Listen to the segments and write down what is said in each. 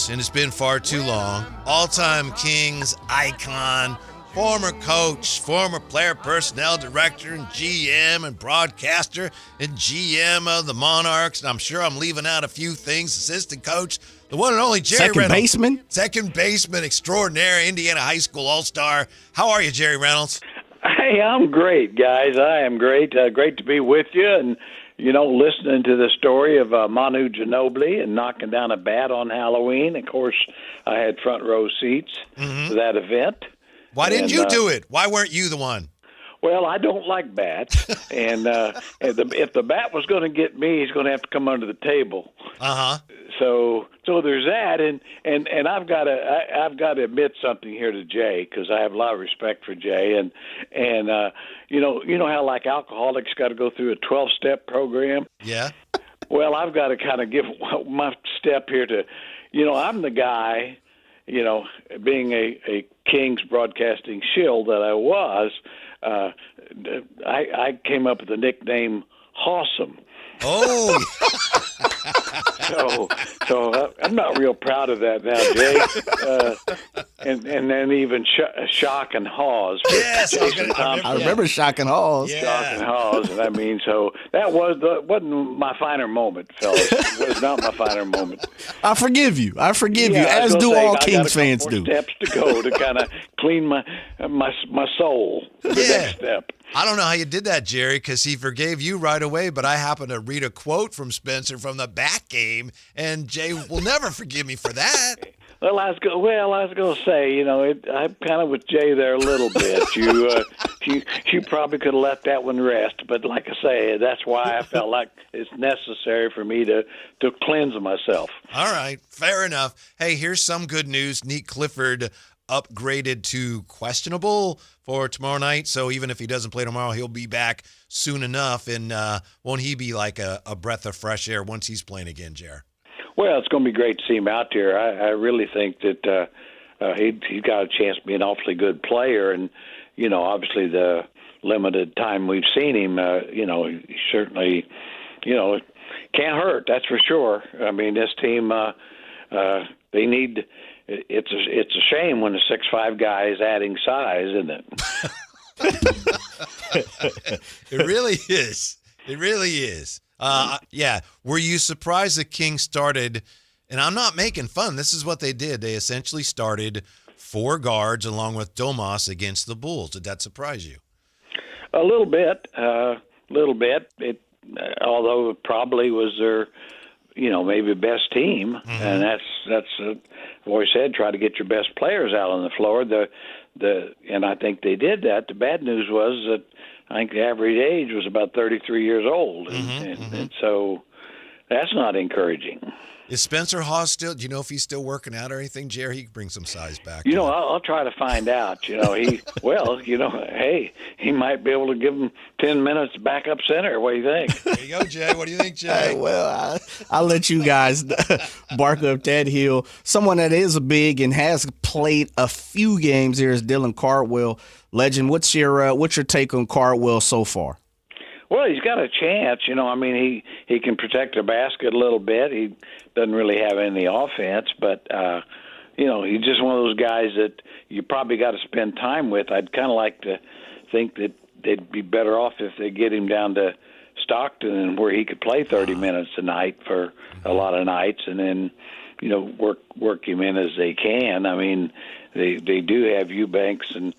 news, and it's been far too long. All-time Kings icon, former coach, former player personnel director, and GM and broadcaster, and GM of the Monarchs. And I'm sure I'm leaving out a few things. Assistant coach, the one and only Jerry Reynolds. Second baseman extraordinaire, Indiana High School All-Star. How are you, Jerry Reynolds? Hey, I'm great, guys. I am great. Great to be with you. And listening to the story of Manu Ginobili and knocking down a bat on Halloween. Of course, I had front row seats to that event. Why didn't you do it? Why weren't you the one? Well, I don't like bats, and if the bat was going to get me, he's going to have to come under the table. So there's that, and I've got to admit something here to Jay, because I have a lot of respect for Jay, and you know how like alcoholics got to go through a 12-step program. Yeah. Well, I've got to kind of give my step here to, I'm the guy, being a Kings broadcasting shill that I was. I came up with the nickname Hawsome. Oh. So I'm not real proud of that now, Jay. And then even Shock and Hawes. Yes, I remember Shock and Hawes. Yeah. Shock and Hawes, and I mean, so that wasn't my finer moment, fellas. It was not my finer moment. I forgive you, as do all Kings fans do. Steps to go to kind of clean my soul. The next step. I don't know how you did that, Jerry, because he forgave you right away, but I happened to read a quote from Spencer from the bat game, and Jay will never forgive me for that. Well, I was going to say, I'm kind of with Jay there a little bit. You probably could have let that one rest, but like I say, that's why I felt like it's necessary for me to cleanse myself. All right, fair enough. Hey, here's some good news. Neat Clifford upgraded to questionable for tomorrow night, so even if he doesn't play tomorrow, he'll be back soon enough, and won't he be like a breath of fresh air once he's playing again, Jer? Well, it's going to be great to see him out there. I really think that he's got a chance to be an awfully good player, and obviously the limited time we've seen him, he certainly, can't hurt. That's for sure. I mean, this team, they need. It's a shame when a 6'5" guy is adding size, isn't it? It really is. It really is. Yeah. Were you surprised the Kings started, and I'm not making fun, this is what they did. They essentially started 4 guards along with Domas against the Bulls. Did that surprise you? A little bit. It, although it probably was their, maybe best team, and that's I've always said, try to get your best players out on the floor. And I think they did that. The bad news was that I think the average age was about 33 years old, and so that's not encouraging. Is Spencer Hawes still? Do you know if he's still working out or anything, Jerry? He can bring some size back. I'll try to find out. He might be able to give him 10 minutes backup center. What do you think? There you go, Jay. What do you think, Jay? Well, I'll let you guys bark up that hill. Someone that is big and has played a few games here is Dylan Cardwell. Legend, what's your take on Cardwell so far? Well, he's got a chance. He can protect the basket a little bit. He doesn't really have any offense, but, he's just one of those guys that you probably got to spend time with. I'd kind of like to think that they'd be better off if they get him down to Stockton and where he could play 30 minutes a night for a lot of nights, and then, work him in as they can. I mean, they do have Eubanks and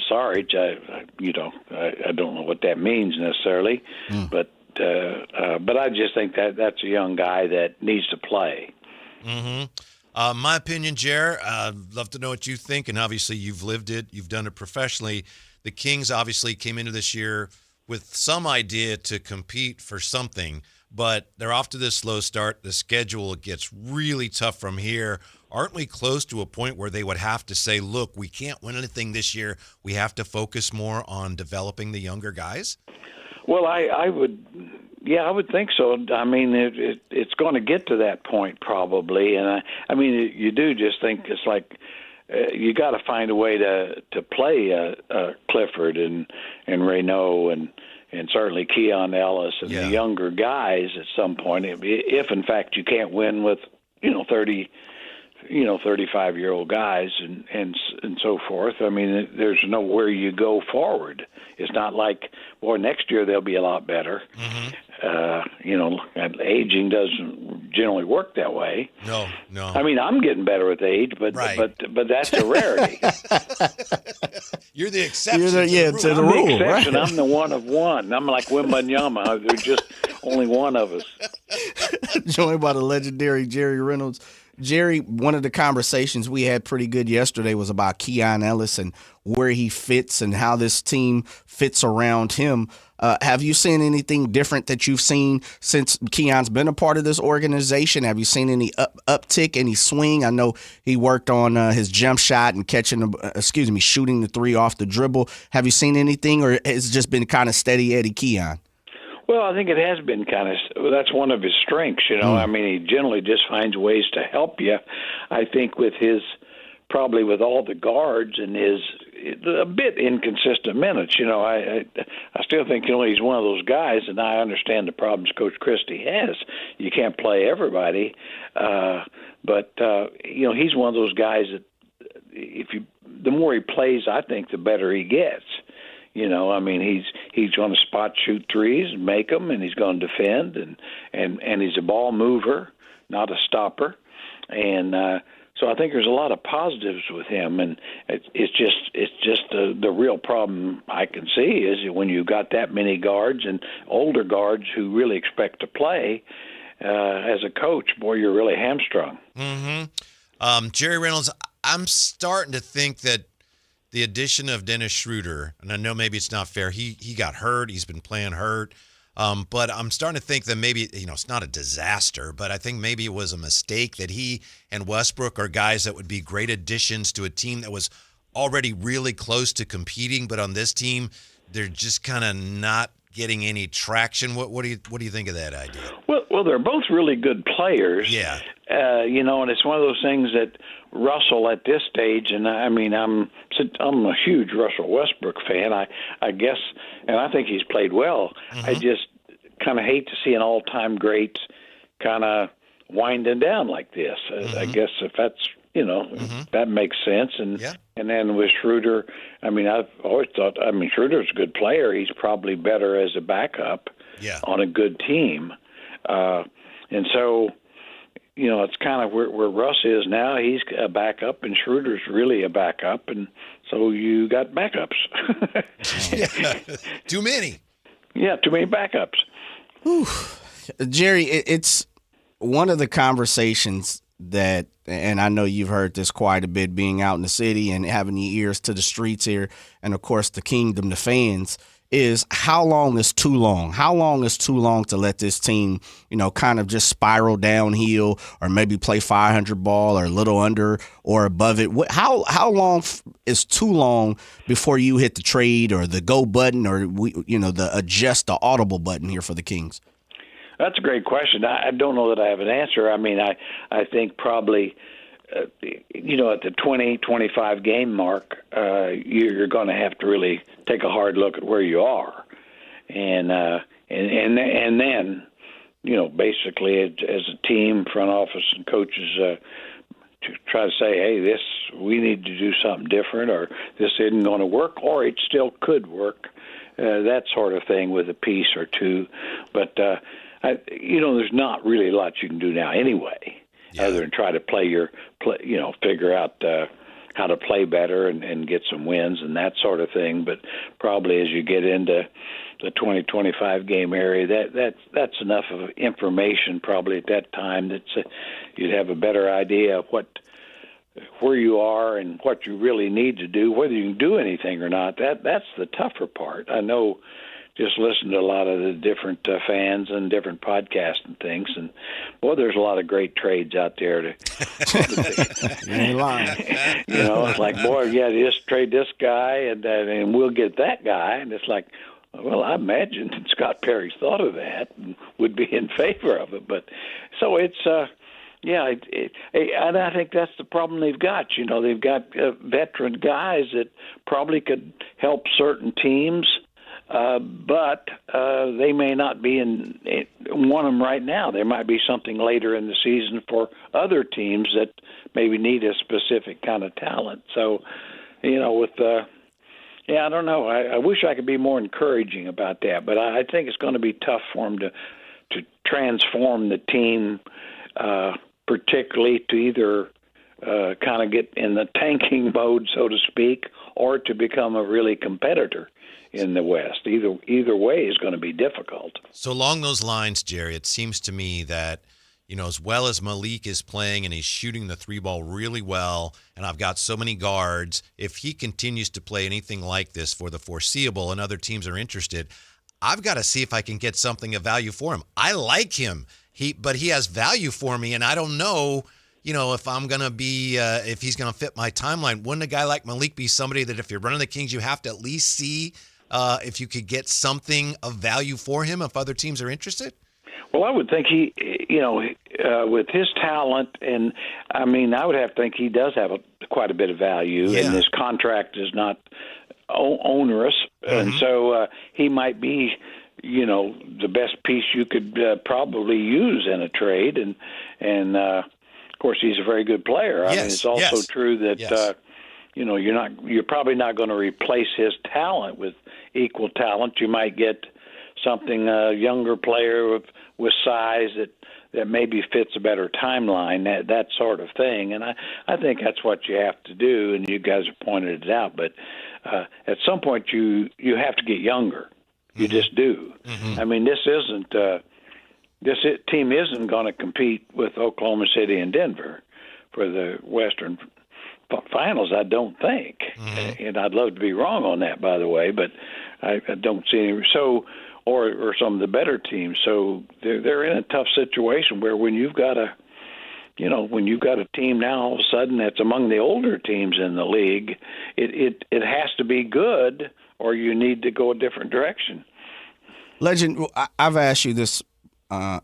Saric. I don't know what that means necessarily, but I just think that's a young guy that needs to play. My opinion, Jer, I'd love to know what you think, and obviously you've lived it, you've done it professionally. The Kings obviously came into this year with some idea to compete for something, but they're off to this slow start. The schedule gets really tough from here. Aren't we close to a point where they would have to say, look, we can't win anything this year. We have to focus more on developing the younger guys? Well, I would think so. I mean, it's going to get to that point probably. And I mean, you do just think it's like you got to find a way to play Clifford and Reynolds and certainly Keon Ellis and the younger guys at some point. If in fact you can't win with 30 35-year-old guys and so forth. I mean, there's nowhere you go forward. It's not like, boy, next year they'll be a lot better. Mm-hmm. And aging doesn't generally work that way. No. I mean, I'm getting better with age, but Right. but that's a rarity. You're the exception. To the I'm rule, the exception. right? I'm the one of one. I'm like Wembanyama. There's just only one of us. Joined by the legendary Jerry Reynolds. Jerry, one of the conversations we had pretty good yesterday was about Keon Ellis and where he fits and how this team fits around him. Have you seen anything different that you've seen since Keon's been a part of this organization? Have you seen any uptick, any swing? I know he worked on his jump shot and shooting the three off the dribble. Have you seen anything, or has it just been kind of steady Eddie Keon? Well, I think it has been that's one of his strengths, I mean, he generally just finds ways to help you. I think probably with all the guards and his a bit inconsistent minutes, I still think, he's one of those guys, and I understand the problems Coach Christie has. You can't play everybody, but he's one of those guys that the more he plays, I think the better he gets. I mean, he's going to spot shoot threes and make them, and he's going to defend, and he's a ball mover, not a stopper, and so I think there's a lot of positives with him, and it's just the real problem I can see is when you've got that many guards and older guards who really expect to play. As a coach, boy, you're really hamstrung. Mm-hmm. Jerry Reynolds, I'm starting to think that the addition of Dennis Schroeder, and I know maybe it's not fair. He got hurt. He's been playing hurt. But I'm starting to think that maybe, it's not a disaster, but I think maybe it was a mistake that he and Westbrook are guys that would be great additions to a team that was already really close to competing. But on this team, they're just kind of not getting any traction. What do you think of that idea? Well, they're both really good players. Yeah. And it's one of those things that Russell at this stage, and I mean, I'm a huge Russell Westbrook fan. I guess, and I think he's played well. Mm-hmm. I just kind of hate to see an all-time great kind of winding down like this. Mm-hmm. I guess if that's that makes sense. And then with Schroeder, I mean, I've always thought, Schroeder's a good player. He's probably better as a backup on a good team. And so, it's kind of where Russ is now. He's a backup, and Schroeder's really a backup, and so you got backups. Too many. Yeah, too many backups. Whew. Jerry, it's one of the conversations that, and I know you've heard this quite a bit being out in the city and having your ears to the streets here, and of course the kingdom, the fans, is how long is too long? How long is too long to let this team, kind of just spiral downhill, or maybe play 500 ball or a little under or above it? How long is too long before you hit the trade or the go button or the adjust, the audible button here for the Kings? That's a great question. I don't know that I have an answer. I mean, I think probably, at the 20, 25 game mark, you're going to have to really take a hard look at where you are, and then, basically as a team, front office, and coaches, to try to say, hey, we need to do something different, or this isn't going to work, or it still could work, that sort of thing with a piece or two, but there's not really a lot you can do now anyway. Other than try to figure out how to play better and get some wins and that sort of thing. But probably as you get into the 20-25 game area, that's enough of information probably at that time that you'd have a better idea of where you are and what you really need to do, whether you can do anything or not. That's the tougher part. I know. Just listen to a lot of the different fans and different podcasts and things, and boy, there's a lot of great trades out there. You ain't lying. It's like, boy, just trade this guy, and we'll get that guy, and it's like, well, I imagine Scott Perry's thought of that and would be in favor of it, but so it's. And I think that's the problem they've got. They've got veteran guys that probably could help certain teams. but they may not be in want them right now. There might be something later in the season for other teams that maybe need a specific kind of talent. So, with I don't know. I wish I could be more encouraging about that, but I think it's going to be tough for him to transform the team, particularly to either kind of get in the tanking mode, so to speak, or to become a really competitor in the West. Either way is going to be difficult. So along those lines, Jerry, it seems to me that, as well as Malik is playing and he's shooting the three ball really well, and I've got so many guards, if he continues to play anything like this for the foreseeable and other teams are interested, I've got to see if I can get something of value for him. I like him, but he has value for me, and I don't know, if I'm going to be, if he's going to fit my timeline. Wouldn't a guy like Malik be somebody that if you're running the Kings, you have to at least see if you could get something of value for him if other teams are interested? Well, I would think he, with his talent, and I would have to think he does have quite a bit of value, and his contract is not onerous, and so he might be, the best piece you could probably use in a trade, and of course he's a very good player. I mean, it's also true that you're probably not going to replace his talent with equal talent. You might get something younger player with size that maybe fits a better timeline, that sort of thing. And I think that's what you have to do, and you guys have pointed it out. But at some point you have to get younger. You just do. I mean, this team isn't going to compete with Oklahoma City and Denver for the Western Finals, I don't think. And I'd love to be wrong on that, by the way, but I don't see any. So, or some of the better teams. So they're in a tough situation where when you've got a team now all of a sudden that's among the older teams in the league, it has to be good, or you need to go a different direction. Legend, I've asked you this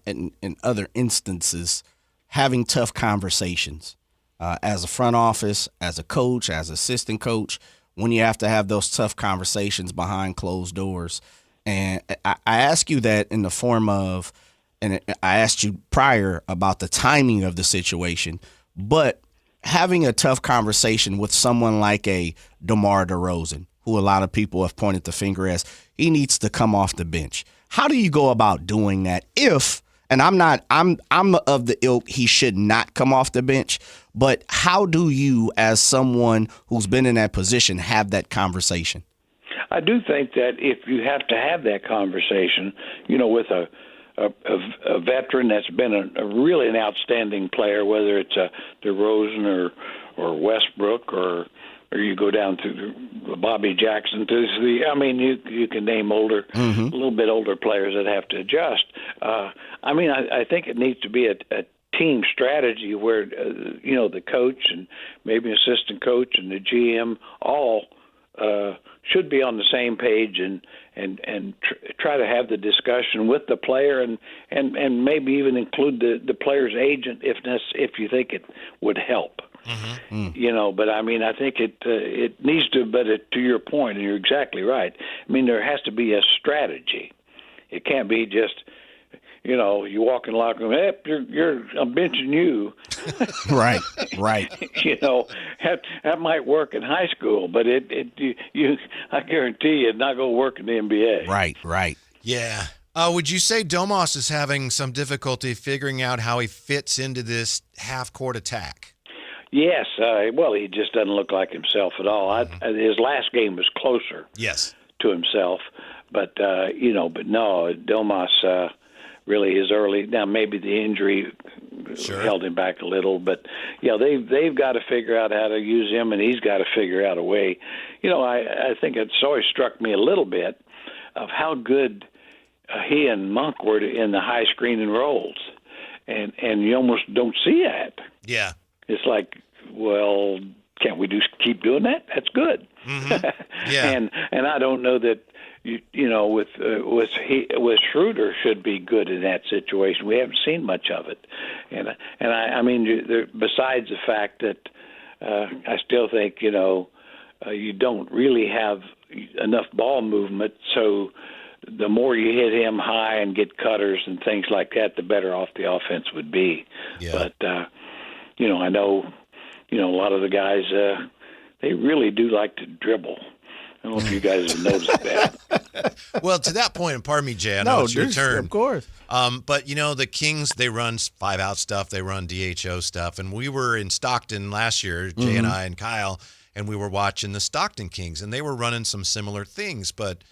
in other instances, having tough conversations as a front office, as a coach, as assistant coach, when you have to have those tough conversations behind closed doors. And I ask you that in the form of, and I asked you prior about the timing of the situation, but having a tough conversation with someone like a DeMar DeRozan, who a lot of people have pointed the finger as he needs to come off the bench. How do you go about doing that? And I'm of the ilk, he should not come off the bench, but how do you, as someone who's been in that position, have that conversation? I do think that if you have to have that conversation, with a veteran that's been a really an outstanding player, whether it's a DeRozan or Westbrook or you go down to Bobby Jackson you can name a little bit older players that have to adjust. I think it needs to be a team strategy where the coach and maybe assistant coach and the GM all should be on the same page and try to have the discussion with the player and maybe even include the player's agent if you think it would help. But I think it needs to. But to your point, and you're exactly right. There has to be a strategy. It can't be just. You walk in the locker room, I'm benching you. Right. That might work in high school, but I guarantee you it's not going to work in the NBA. Right. Yeah. Would you say Domas is having some difficulty figuring out how he fits into this half-court attack? Yes. He just doesn't look like himself at all. His last game was closer. Yes. To himself, but no, Domas. Really is early. Now maybe the injury held him back a little, but they've got to figure out how to use him, and he's got to figure out a way. I think it's always struck me a little bit of how good he and Monk were in the high screen and rolls, and you almost don't see that. Yeah, it's like, well, can't we just keep doing that? That's good. Yeah, and I don't know that. With Schroeder should be good in that situation. We haven't seen much of it, and besides the fact that I still think you don't really have enough ball movement. So the more you hit him high and get cutters and things like that, the better off the offense would be. Yeah. But I know, a lot of the guys they really do like to dribble. I don't know if you guys have noticed that. Well, to that point, and pardon me, Jay, I know it's your turn. Of course. But, the Kings, they run 5-out stuff. They run DHO stuff. And we were in Stockton last year, Jay and I and Kyle, and we were watching the Stockton Kings, and they were running some similar things. But,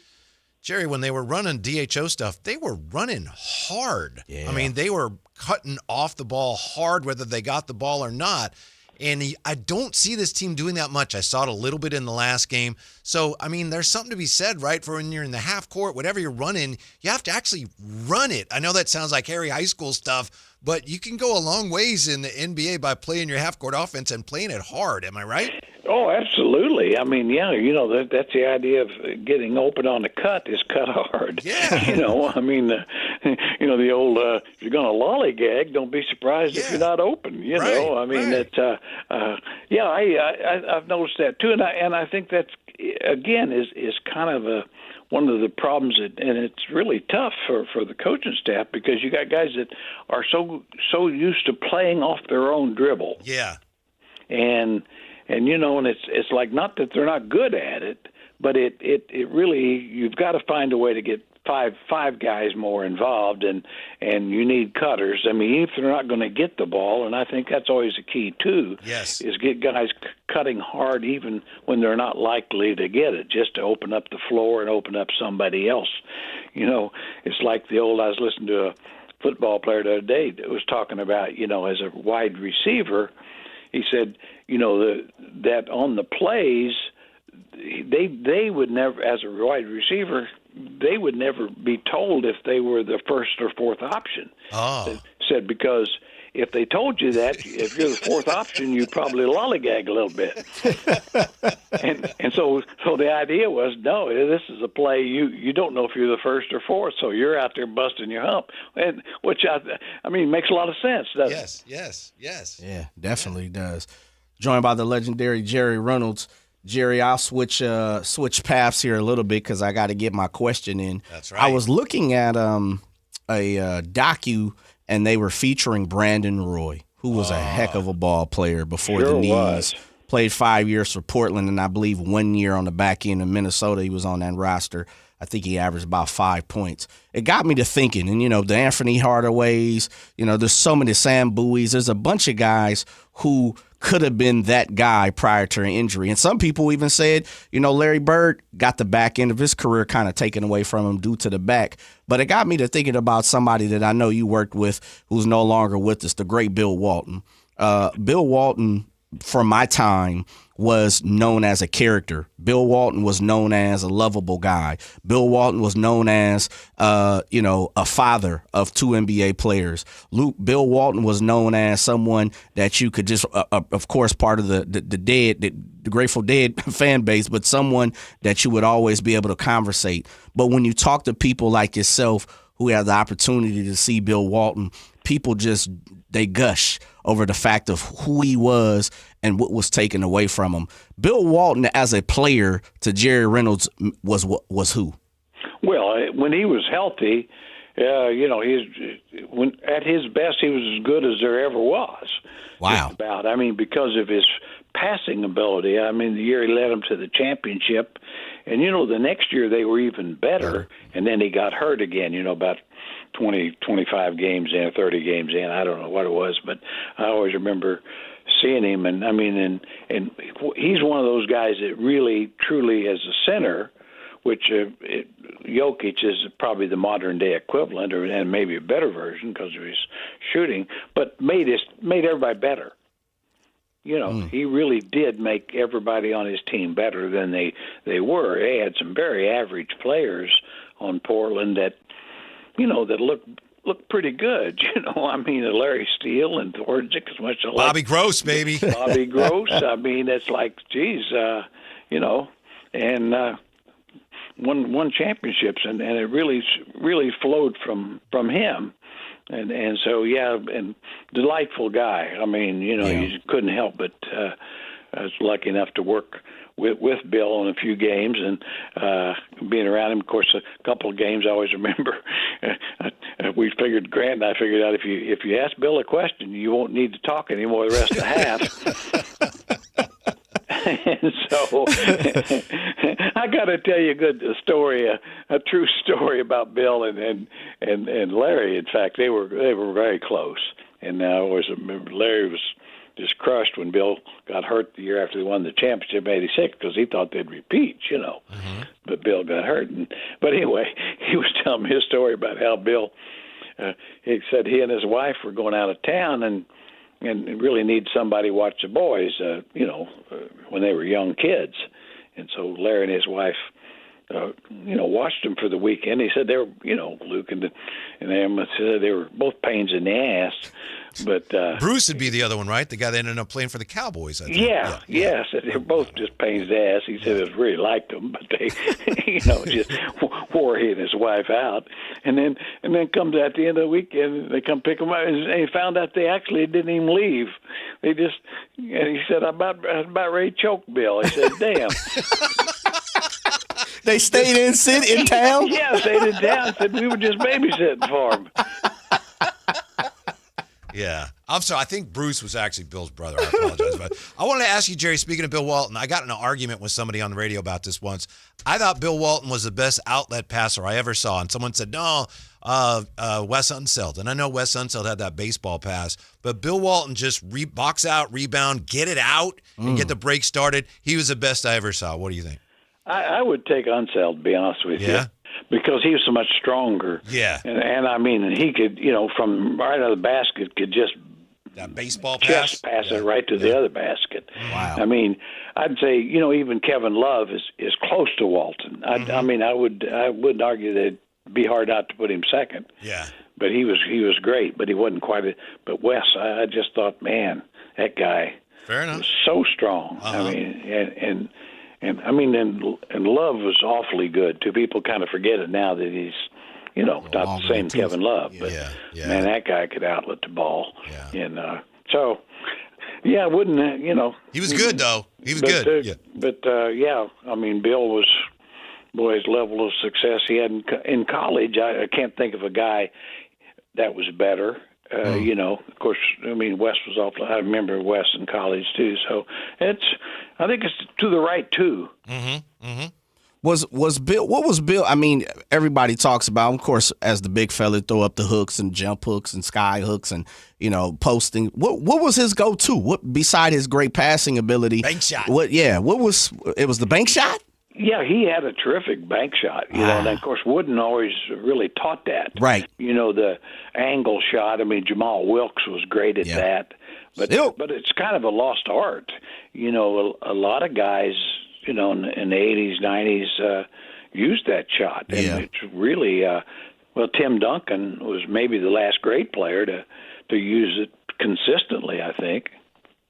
Jerry, when they were running DHO stuff, they were running hard. Yeah. I mean, they were cutting off the ball hard, whether they got the ball or not. And I don't see this team doing that much. I saw it a little bit in the last game. So, I mean, there's something to be said, right? For when you're in the half court, whatever you're running, you have to actually run it. I know that sounds like Harry High School stuff, but you can go a long ways in the NBA by playing your half court offense and playing it hard. Am I right? Oh, absolutely. I mean, yeah, that's the idea of getting open on the cut is cut hard. Yeah. I mean, the old, if you're going to lollygag, don't be surprised if you're not open, Right, I mean, right. I've noticed that too. And I think that's, again, is kind of one of the problems, and it's really tough for the coaching staff because you got guys that are so used to playing off their own dribble. Yeah. And it's like, not that they're not good at it, but it really, you've got to find a way to get five guys more involved, and you need cutters. I mean, if they're not going to get the ball, and I think that's always a key too. Yes. Is get guys cutting hard even when they're not likely to get it, just to open up the floor and open up somebody else. It's like I was listening to a football player the other day that was talking about, as a wide receiver. He said, that on the plays, they would never, as a wide receiver, they would never be told if they were the first or fourth option. Oh. Said because if they told you that, if you're the fourth option, you'd probably lollygag a little bit. and so the idea was, no, this is a play you don't know if you're the first or fourth, so you're out there busting your hump, and which I mean makes a lot of sense, doesn't it? Yes. Yeah, definitely does. Joined by the legendary Jerry Reynolds. Jerry, I'll switch paths here a little bit because I got to get my question in. That's right. I was looking at a docu, and they were featuring Brandon Roy, who was a heck of a ball player before the knees. Was. Played 5 years for Portland, and I believe 1 year on the back end of Minnesota. He was on that roster. I think he averaged about 5 points. It got me to thinking, and, the Anthony Hardaways, there's so many Sam Bowies. There's a bunch of guys who could have been that guy prior to an injury. And some people even said, Larry Bird got the back end of his career kind of taken away from him due to the back. But it got me to thinking about somebody that I know you worked with who's no longer with us, the great Bill Walton. Bill Walton, for my time, was known as a character. Bill Walton was known as a lovable guy. Bill Walton was known as, a father of 2 NBA players. Bill Walton was known as someone that you could just, of course, part of the Grateful Dead fan base, but someone that you would always be able to conversate. But when you talk to people like yourself who have the opportunity to see Bill Walton, people they gush over the fact of who he was and what was taken away from him. Bill Walton, as a player to Jerry Reynolds, was who? Well, when he was healthy, when at his best, he was as good as there ever was. Wow. Just about. I mean, because of his passing ability. I mean, the year he led them to the championship, and the next year they were even better. And then he got hurt again. About 20, 25 games in, 30 games in. I don't know what it was, but I always remember seeing him. And I mean, and he's one of those guys that really, truly, as a center, which Jokic is probably the modern day equivalent, and maybe a better version because of his shooting, but made everybody better. He really did make everybody on his team better than they were. They had some very average players on Portland that looked pretty good. I mean, Larry Steele and Thornzik, as much as Bobby Gross, baby. Bobby Gross. I mean, it's like, geez, and won championships, and it really flowed from him. And so, yeah, and delightful guy. I mean, you couldn't help but I was lucky enough to work with Bill on a few games, and being around him, of course, a couple of games I always remember. Grant and I figured out if you ask Bill a question, you won't need to talk anymore the rest of the half. And so I got to tell you a story, a true story about Bill and Larry. In fact, they were very close, and I always remember Larry was just crushed when Bill got hurt the year after they won the championship in '86 because he thought they'd repeat, Mm-hmm. But Bill got hurt. But anyway, he was telling me his story about how Bill, he said he and his wife were going out of town and really need somebody to watch the boys, when they were young kids. And so Larry and his wife, watched them for the weekend. He said they were, Luke and Emma said they were both pains in the ass. But Bruce would be the other one, right? The guy that ended up playing for the Cowboys, I think. Yeah. Said they were both just pains in the ass. He said it really liked them, but they, just wore he and his wife out. And then comes at the end of the weekend, they come pick them up, and he found out they actually didn't even leave. They just, and he said, I'm about ready to choke Bill. He said, damn. They stayed in town? Yeah, stayed in town. Said we were just babysitting for him. Yeah. I'm sorry. I think Bruce was actually Bill's brother. I apologize. But I wanted to ask you, Jerry, speaking of Bill Walton, I got in an argument with somebody on the radio about this once. I thought Bill Walton was the best outlet passer I ever saw. And someone said, no, Wes Unseld. And I know Wes Unseld had that baseball pass. But Bill Walton just box out, rebound, get it out, and get the break started. He was the best I ever saw. What do you think? I would take Unseld, to be honest with you. Because he was so much stronger. Yeah. And I mean, he could, from right out of the basket, could just that baseball pass? Just pass it right to the other basket. Wow. I mean, I'd say, even Kevin Love is close to Walton. I mean, I wouldn't argue that it'd be hard not to put him second. Yeah. But he was great, but he wasn't quite but Wes, I just thought, man, that guy Fair enough. was so strong. I mean, and Love was awfully good too. People kind of forget it now that he's, not the same Kevin Love, but man, that guy could outlet the ball. Yeah. And wouldn't He was good though. He was good. I mean, Bill was, his level of success he had in college. I can't think of a guy that was better. Of course, I mean, Wes was awful. I remember Wes in college too. So I think it's to the right too. Mm-hmm. Mm-hmm. Was Bill? What was Bill? I mean, everybody talks about him, of course, as the big fella, throw up the hooks and jump hooks and sky hooks and posting. What was his go-to? What beside his great passing ability? Bank shot. What was it? Was the bank shot? Yeah, he had a terrific bank shot, and of course Wooden always really taught that. Right. The angle shot. I mean, Jamal Wilkes was great at that, but it's kind of a lost art. A lot of guys, in the 80s, 90s used that shot, and it's really Tim Duncan was maybe the last great player to use it consistently, I think.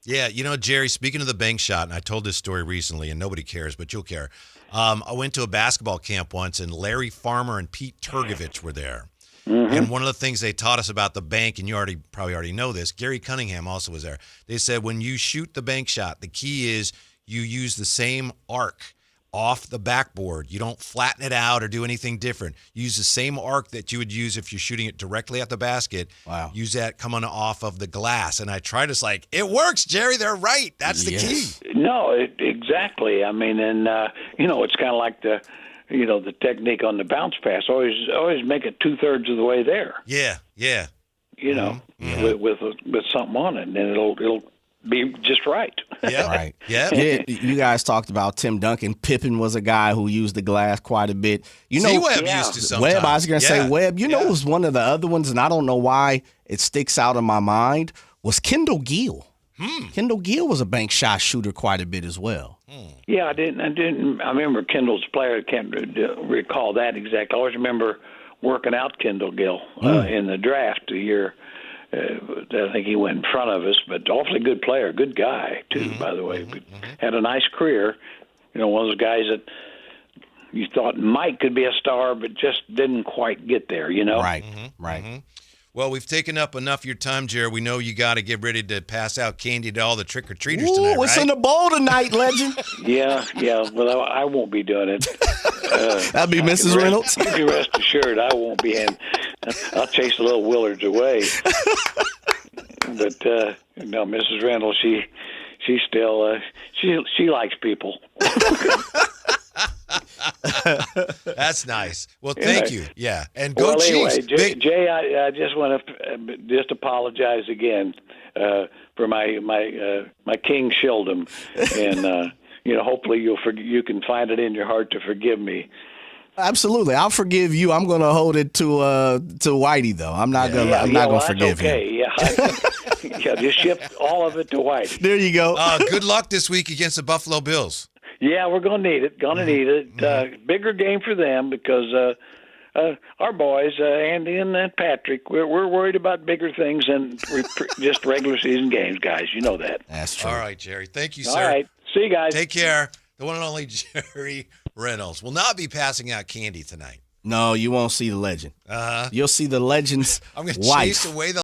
Yeah, Jerry, speaking of the bank shot, and I told this story recently, and nobody cares, but you'll care. I went to a basketball camp once, and Larry Farmer and Pete Turgovich were there. Mm-hmm. And one of the things they taught us about the bank, and you probably already know this, Gary Cunningham also was there. They said when you shoot the bank shot, the key is you use the same arc off the backboard. You don't flatten it out or do anything different. Use the same arc that you would use if you're shooting it directly at the basket. Wow. Use that coming off of the glass. And I tried to it works, Jerry. They're right. That's the key. No, exactly. I mean, and, it's kind of like the technique on the bounce pass. Always make it 2/3 of the way there. Yeah. With something on it, and then it'll be just right. Yeah. Right. Yeah. You guys talked about Tim Duncan. Pippen was a guy who used the glass quite a bit. Webb used to sometimes. Webb, I was going to say Webb. Was one of the other ones, and I don't know why it sticks out in my mind, was Kendall Gill. Kendall Gill was a bank shot shooter quite a bit as well. Yeah, I remember Kendall's player. I can't recall that exactly. I always remember working out Kendall Gill in the draft the year. I think he went in front of us, but awfully good player, good guy too, by the way. Had a nice career. One of those guys that you thought might could be a star, but just didn't quite get there. Right, right. Well, we've taken up enough of your time, Jared. We know you got to get ready to pass out candy to all the trick-or-treaters tonight, What's right? in the bowl tonight, Legend? Yeah. Well, I won't be doing it. That'd be Mrs. Reynolds. You can rest assured I won't be in. I'll chase the little Willards away. But no, Mrs. Reynolds, she still she likes people. That's nice. Well, thank you. Yeah, and go Well, Chiefs. anyway, Jay, I just want to just apologize again for my King Sheldon, and hopefully you can find it in your heart to forgive me. Absolutely, I'll forgive you. I'm going to hold it to Whitey though. I'm not gonna. I'm not gonna forgive okay. him. Yeah, just ship all of it to Whitey. There you go. Good luck this week against the Buffalo Bills. Yeah, we're going to need it. Need it. Bigger game for them because our boys, Andy and Patrick, we're worried about bigger things than just regular season games, guys. You know that. That's true. All right, Jerry. Thank you, sir. All right. See you guys. Take care. The one and only Jerry Reynolds will not be passing out candy tonight. No, you won't see the legend. Uh-huh. You'll see the legend's I'm going to wife. chase away the